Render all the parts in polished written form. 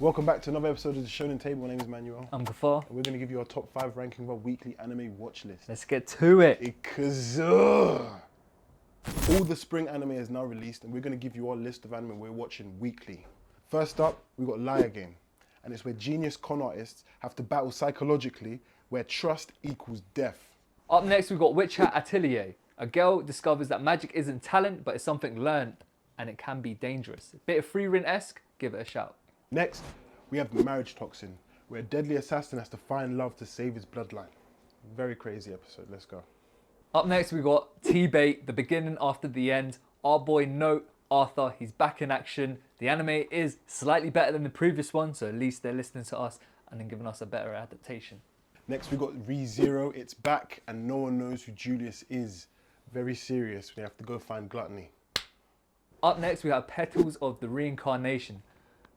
Welcome back to another episode of the Shonen Table. My name is Manuel. I'm Kafka. And we're going to give you our top 5 ranking of our weekly anime watch list. Let's get to it. Because all the spring anime is now released, and we're going to give you our list of anime we're watching weekly. First up, we've got Liar Game. And it's where genius con artists have to battle psychologically, where trust equals death. Up next, we've got Witch Hat Atelier. A girl discovers that magic isn't talent, but it's something learned, and it can be dangerous. A bit of Free Rin-esque, give it a shout. Next, we have Marriage Toxin, where a deadly assassin has to find love to save his bloodline. Very crazy episode, let's go. Up next, we've got T-Bait, the beginning after the end. Our boy Note, Arthur, he's back in action. The anime is slightly better than the previous one, so at least they're listening to us and then giving us a better adaptation. Next, we got ReZero, it's back, and no one knows who Julius is. Very serious, we have to go find Gluttony. Up next, we have Petals of the Reincarnation.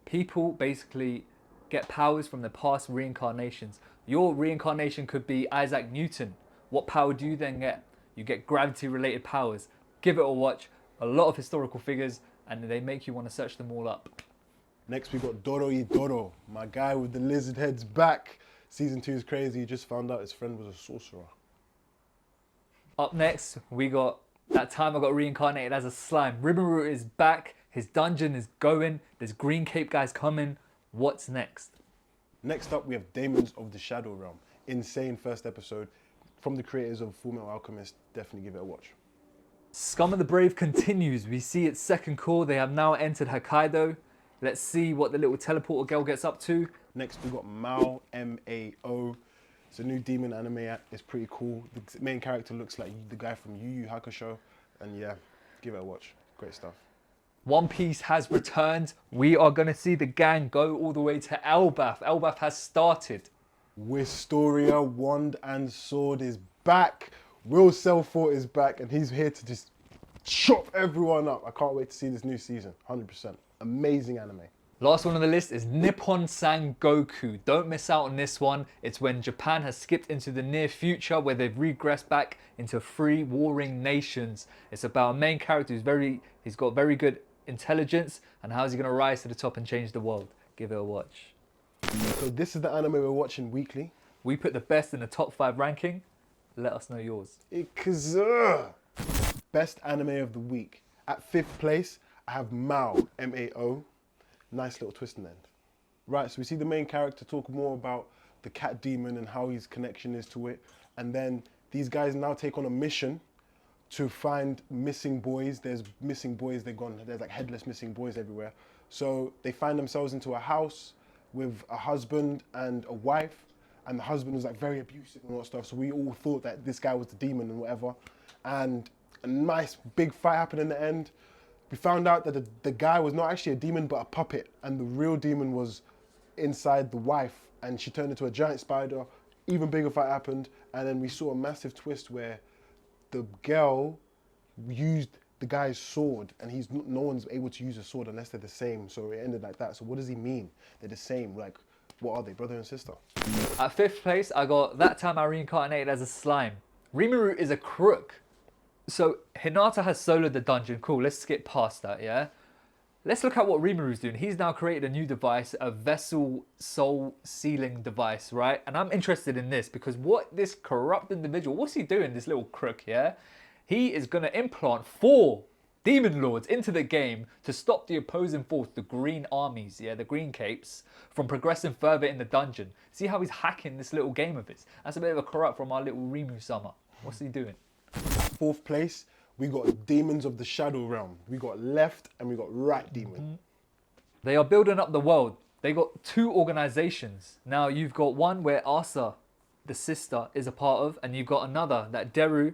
People basically get powers from their past reincarnations. Your reincarnation could be Isaac Newton. What power do you then get? You get gravity-related powers. Give it a watch. A lot of historical figures, and they make you want to search them all up. Next, we got Doro y Doro, my guy with the lizard head's back. Season 2 is crazy, he just found out his friend was a sorcerer. Up next, we got That Time I Got Reincarnated as a Slime. Rimuru is back. His dungeon is going. There's green cape guys coming. What's next? Next up, we have Demons of the Shadow Realm. Insane first episode from the creators of Fullmetal Alchemist. Definitely give it a watch. Scum of the Brave continues. We see its second core. They have now entered Hokkaido. Let's see what the little teleporter girl gets up to. Next, we got Mao, M-A-O. It's a new demon anime. It's pretty cool. The main character looks like the guy from Yu Yu Hakusho. And yeah, give it a watch. Great stuff. One Piece has returned. We are going to see the gang go all the way to Elbaf. Elbaf has started. Wistoria, Wand and Sword is back. Will Selfort is back, and he's here to just chop everyone up. I can't wait to see this new season, 100%. Amazing anime. Last one on the list is Nippon San Goku. Don't miss out on this one. It's when Japan has skipped into the near future where they've regressed back into free warring nations. It's about a main character he's got very good intelligence, and how is he going to rise to the top and change the world. Give it a watch. So this is the anime we're watching weekly. We put the best in the top 5 ranking. Let us know yours. Best anime of the week. At 5th place, I have Mao, M-A-O. Nice little twist in the end. Right, so we see the main character talk more about the cat demon and how his connection is to it. And then these guys now take on a mission to find missing boys. There's missing boys, there's like headless missing boys everywhere. So they find themselves into a house with a husband and a wife, and the husband was like very abusive and all that stuff. So we all thought that this guy was the demon and whatever. And a nice big fight happened in the end. We found out that the guy was not actually a demon, but a puppet. And the real demon was inside the wife, and she turned into a giant spider. Even bigger fight happened. And then we saw a massive twist where the girl used the guy's sword, and no one's able to use a sword unless they're the same. So it ended like that. So what does he mean? They're the same. Like, what are they, brother and sister? At 5th place, I got That Time I Reincarnated as a Slime. Rimuru is a crook. So Hinata has soloed the dungeon. Cool, let's skip past that, yeah? Let's look at what Rimuru's doing. He's now created a new device, a vessel soul sealing device, right? And I'm interested in this because what this corrupt individual, what's he doing, this little crook, yeah? He is going to implant 4 demon lords into the game to stop the opposing force, the green armies, yeah, the green capes, from progressing further in the dungeon. See how he's hacking this little game of his? That's a bit of a corrupt from our little Rimu-sama. What's he doing? 4th place, we got Demons of the Shadow Realm. We got left and we got right demon. They are building up the world. They got 2 organizations. Now you've got one where Asa, the sister, is a part of, and you've got another that Deru,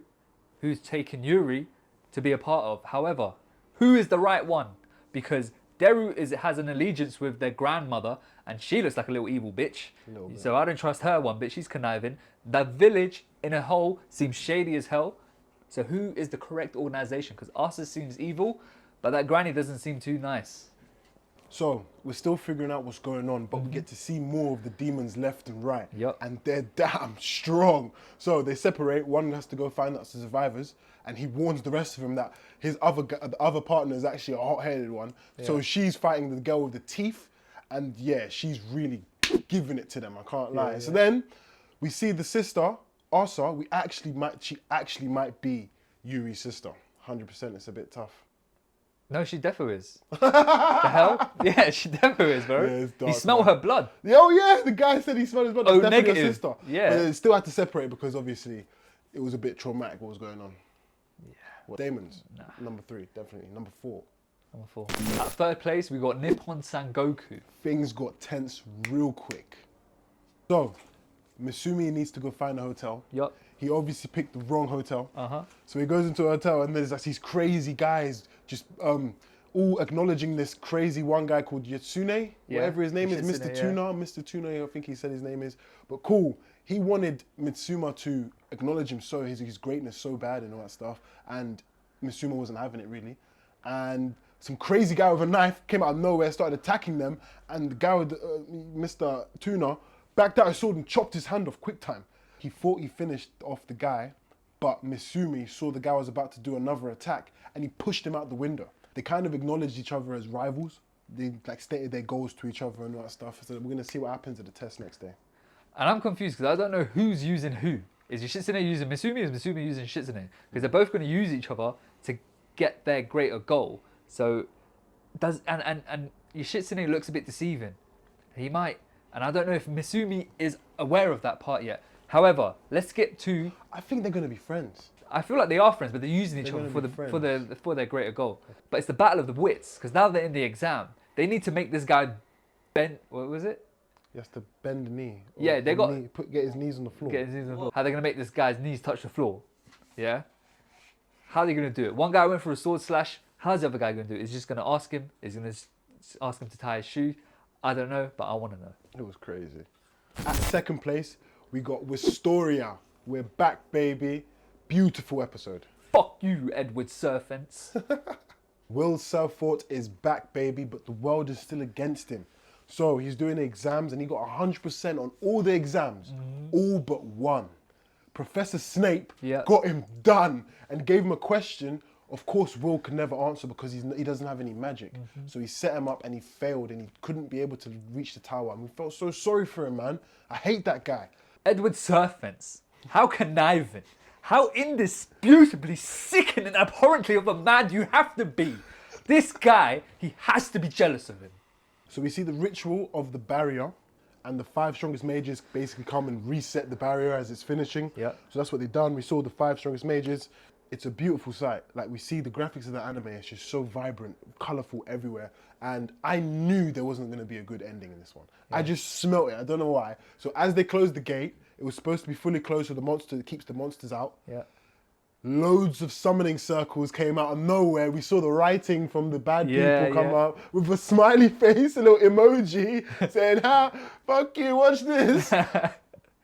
who's taken Yuri, to be a part of. However, who is the right one? Because Deru has an allegiance with their grandmother, and she looks like a little evil bitch. So I don't trust her one bit. She's conniving. The village in a whole seems shady as hell. So who is the correct organization? Because Asa seems evil, but that granny doesn't seem too nice. So we're still figuring out what's going on, but we get to see more of the demons left and right. Yep. And they're damn strong. So they separate. One has to go find out the survivors, and he warns the rest of them that his the other partner is actually a hot-headed one. So she's fighting the girl with the teeth, and yeah, she's really giving it to them. I can't lie. So then we see the sister, Asa. She actually might be Yuri's sister. 100%. It's a bit tough. No, she definitely is. The hell? Yeah, she definitely is, bro. Yeah, it's dark, you smell her blood. Oh yeah, the guy said he smelled his blood. That's definitely negative. her sister. Yeah. But they still had to separate because obviously it was a bit traumatic what was going on. Yeah. What? Demons. Nah. Number 3, definitely. Number 4. Number 4. At third place, we got Nippon Sangoku. Things got tense real quick. So, Misumi needs to go find a hotel. Yup. He obviously picked the wrong hotel. Uh-huh. So he goes into a hotel and there's like these crazy guys just all acknowledging this crazy one guy called Yatsune, whatever his name is, Mr. Tuna. Mr. Tuna, I think he said his name is. But cool, he wanted Mitsuma to acknowledge him so his greatness so bad and all that stuff. And Mitsuma wasn't having it really. And some crazy guy with a knife came out of nowhere, started attacking them. And the guy with Mr. Tuna backed out his sword and chopped his hand off quick time. He thought he finished off the guy, but Misumi saw the guy was about to do another attack and he pushed him out the window. They kind of acknowledged each other as rivals. They like stated their goals to each other and all that stuff. So we're gonna see what happens at the test next day. And I'm confused because I don't know who's using who. Is Shitsune using Misumi or is Misumi using Shitsune? Because they're both going to use each other to get their greater goal. So and Shitsune looks a bit deceiving. He might, and I don't know if Misumi is aware of that part yet. However, let's get to. I think they're gonna be friends. I feel like they are friends, but they're using each other for their greater goal. But it's the battle of the wits because now they're in the exam. They need to make this guy bend. What was it? He has to bend the knee. Yeah, they got get his knees on the floor. Get his knees on the floor. How are they gonna make this guy's knees touch the floor? Yeah. How are they gonna do it? One guy went for a sword slash. How's the other guy gonna do it? Is he just gonna ask him? Is he gonna ask him to tie his shoe? I don't know, but I want to know. It was crazy. At second place, we got Wistoria. We're back, baby. Beautiful episode. Fuck you, Edward Serfence. Will Selfort is back, baby, but the world is still against him. So he's doing the exams and he got 100% on all the exams, all but one. Professor Snape got him done and gave him a question. Of course, Will could never answer because he doesn't have any magic. So he set him up and he failed and he couldn't be able to reach the tower. And we felt so sorry for him, man. I hate that guy. Edward Serfence. How conniving. How indisputably sickening and abhorrently of a man you have to be. This guy, he has to be jealous of him. So we see the ritual of the barrier and the 5 strongest mages basically come and reset the barrier as it's finishing. Yeah. So that's what they've done. We saw the 5 strongest mages. It's a beautiful sight. Like we see the graphics of the anime, it's just so vibrant, colorful everywhere. And I knew there wasn't gonna be a good ending in this one. Yeah. I just smelt it, I don't know why. So as they closed the gate, it was supposed to be fully closed so the monster keeps the monsters out. Yeah. Loads of summoning circles came out of nowhere. We saw the writing from the bad people come up with a smiley face, a little emoji saying, fuck you, watch this.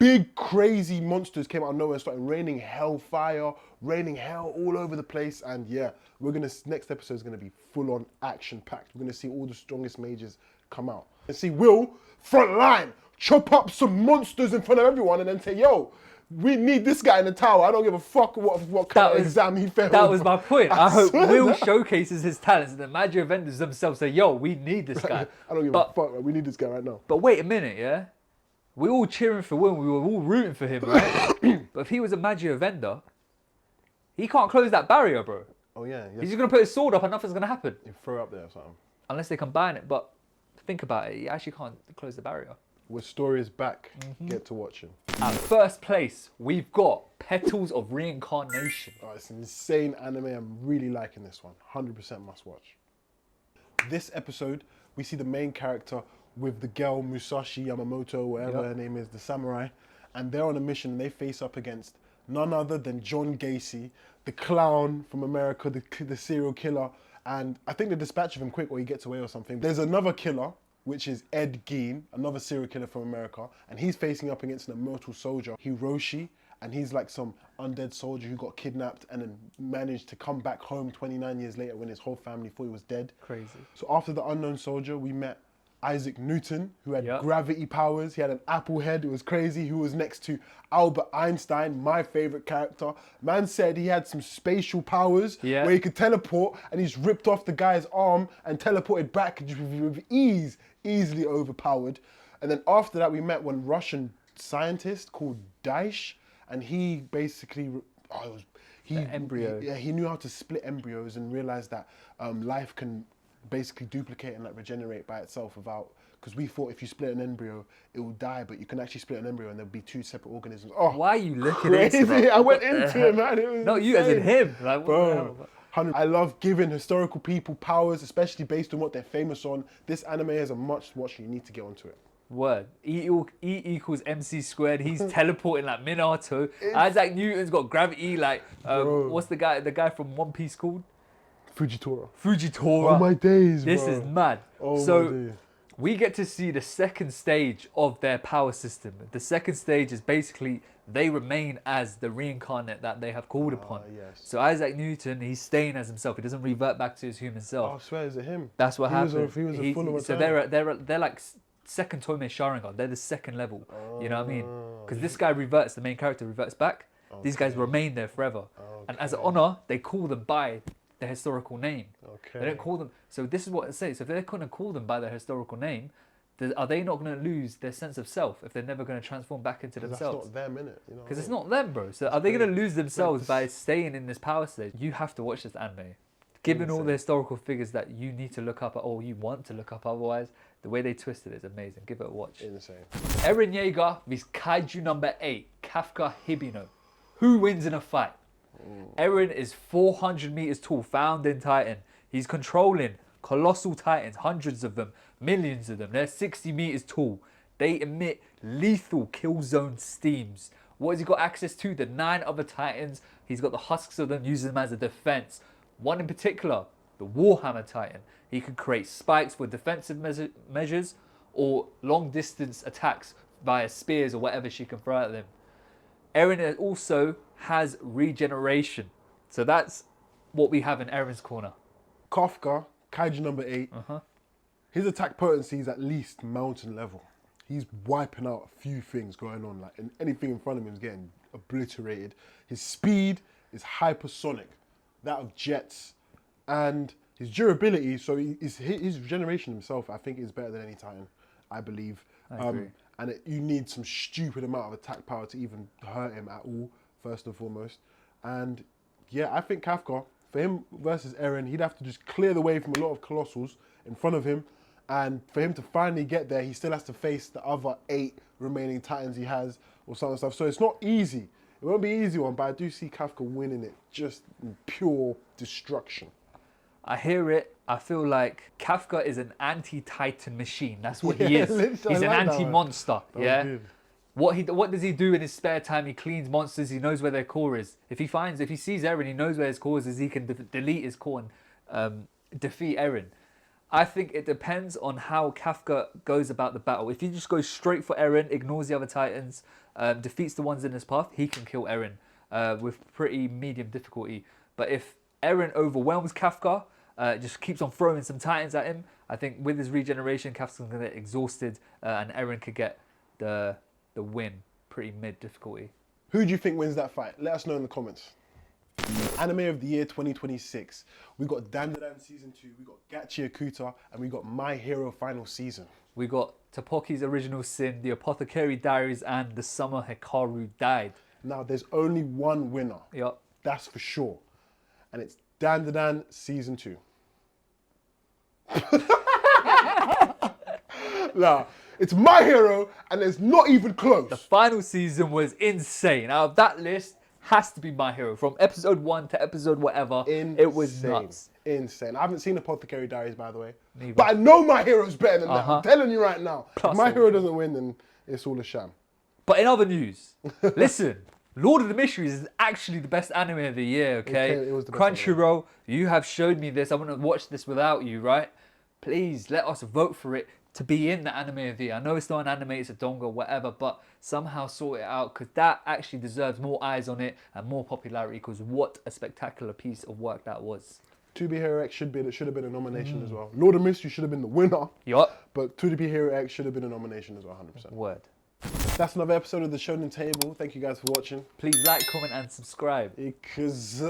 Big crazy monsters came out of nowhere and started raining hellfire, raining hell all over the place. And yeah, next episode is gonna be full on action packed. We're gonna see all the strongest mages come out. And see Will, front line, chop up some monsters in front of everyone and then say, yo, we need this guy in the tower. I don't give a fuck what kind of exam he failed. That was my point. I hope Will showcases his talents and the Magic vendors themselves say, yo, we need this guy. I don't give a fuck, man. We need this guy right now. But wait a minute, yeah? We're all cheering for Will. We were all rooting for him, right? But if he was a Magic vendor, he can't close that barrier, bro. Oh, yeah. He's just going to put his sword up and nothing's going to happen. You throw it up there or something. Unless they combine it. But think about it. He actually can't close the barrier. Wistoria's back. Get to watching. At first place, we've got Petals of Reincarnation. Oh, it's an insane anime. I'm really liking this one. 100% must watch. This episode, we see the main character with the girl Musashi Yamamoto, whatever her name is, the samurai, and they're on a mission and they face up against none other than John Gacy, the clown from America, the serial killer, and I think they dispatch of him quick or he gets away or something. There's another killer, which is Ed Gein, another serial killer from America, and he's facing up against an immortal soldier, Hiroshi, and he's like some undead soldier who got kidnapped and then managed to come back home 29 years later when his whole family thought he was dead. Crazy. So after the unknown soldier, we met Isaac Newton, who had Yep. gravity powers. He had an apple head. It was crazy. Who was next to Albert Einstein, my favorite character. Man said he had some spatial powers Yeah. where he could teleport, and he's ripped off the guy's arm and teleported back with ease, easily overpowered. And then after that, we met one Russian scientist called Daesh, and he basically, embryo. He knew how to split embryos and realized that life can basically duplicate and like regenerate by itself without, because we thought if you split an embryo it will die, but you can actually split an embryo and there'll be two separate organisms. Oh, Why are you looking crazy. into that? I went into it, man. It was No, you as in insane. him. Like, what the Bro, hell? 100. I love giving historical people powers, especially based on what they're famous on. This anime has a much to watch. You need to get onto it. Word. E equals MC squared. He's teleporting like Minato. Isaac Newton's got gravity. Like, what's the guy from One Piece called? Fujitora. Fujitora. Oh my days, This bro. is mad. Oh my So days. we get to see the second stage of their power system. The second stage is basically they remain as the reincarnate that they have called upon. Yes. So Isaac Newton, he's staying as himself. He doesn't revert back to his human self. Oh, I swear, is it him? That's what He was happened. he was a full of a so time. they're like second Toime Sharingan. They're the second level. You know what I mean? Oh. Because this guy reverts, the main character reverts back. These guys remain there forever. And as an honor, they call them by their historical name. Okay. They don't call them. So this is what it says. So if they're going to call them by their historical name, are they not going to lose their sense of self if they're never going to transform back into That's themselves? not them, innit? You know Because what it's I mean? not them, bro. So are they going to lose themselves this- by staying in this power stage? You have to watch this anime. Given all the historical figures that you need to look up or you want to look up otherwise, the way they twisted it is amazing. Give it a watch. Insane. Eren Yeager vs Kaiju number 8, Kafka Hibino. Who wins in a fight? Eren is 400 meters tall, found in Titan. He's controlling colossal titans, hundreds of them, millions of them. They're 60 meters tall. They emit lethal kill zone steams. What has he got access to? The 9 other titans. He's got the husks of them, using them as a defense. One in particular, the Warhammer Titan. He can create spikes for defensive measures or long distance attacks via spears or whatever she can throw at them. Eren also has regeneration. So that's what we have in Eren's corner. Kafka, Kaiju number 8. His attack potency is at least mountain level. He's wiping out a few things going on, like and anything in front of him is getting obliterated. His speed is hypersonic, that of jets, and his durability. So his regeneration himself, I think, is better than any Titan, I believe. I agree. And you need some stupid amount of attack power to even hurt him at all, first and foremost. And yeah, I think Kafka, for him versus Eren, he'd have to just clear the way from a lot of colossals in front of him. And for him to finally get there, he still has to face the other 8 remaining Titans he has or some stuff. So it's not easy. It won't be an easy one, but I do see Kafka winning it just in pure destruction. I hear it. I feel like Kafka is an anti-Titan machine. That's what he Yeah, is. literally, He's I an like that one. anti-monster. That was Yeah. good. What does he do in his spare time? He cleans monsters. He knows where their core is. If he sees Eren, he knows where his core is. He can delete his core and defeat Eren. I think it depends on how Kafka goes about the battle. If he just goes straight for Eren, ignores the other Titans, defeats the ones in his path, he can kill Eren with pretty medium difficulty. But if Eren overwhelms Kafka, just keeps on throwing some Titans at him, I think with his regeneration, Kafka's going to get exhausted and Eren could get the win. Pretty mid difficulty. Who do you think wins that fight? Let us know in the comments. Anime of the year 2026. We got Dandadan season 2, we got Gachi Akuta, and we got My Hero final season. We got Topoki's Original Sin, The Apothecary Diaries, and The Summer Hikaru Died. Now there's only one winner. Yup. That's for sure. And it's Dandadan season 2. Nah, it's My Hero, and it's not even close. The final season was insane. Out of that list, has to be My Hero. From episode 1 to episode whatever, it was nuts. Insane. I haven't seen Apothecary Diaries, by the way. Neither. But I know My Hero's better than that. I'm telling you right now. Plus If My all. Hero doesn't win, then it's all a sham. But in other news, listen, Lord of the Mysteries is actually the best anime of the year, okay? It was the best Crunchyroll, you have showed me this. I want to watch this without you, right? Please let us vote for it. to be in the anime of the year. I know it's not an anime, it's a donga, whatever, but somehow sort it out because that actually deserves more eyes on it and more popularity because what a spectacular piece of work that was. To Be Hero X should have been a nomination as well. Lord of Mystery should have been the winner. Yup. But To Be Hero X should have been a nomination as well, 100%. Word. That's another episode of the Shonen Table. Thank you guys for watching. Please like, comment, and subscribe. Because...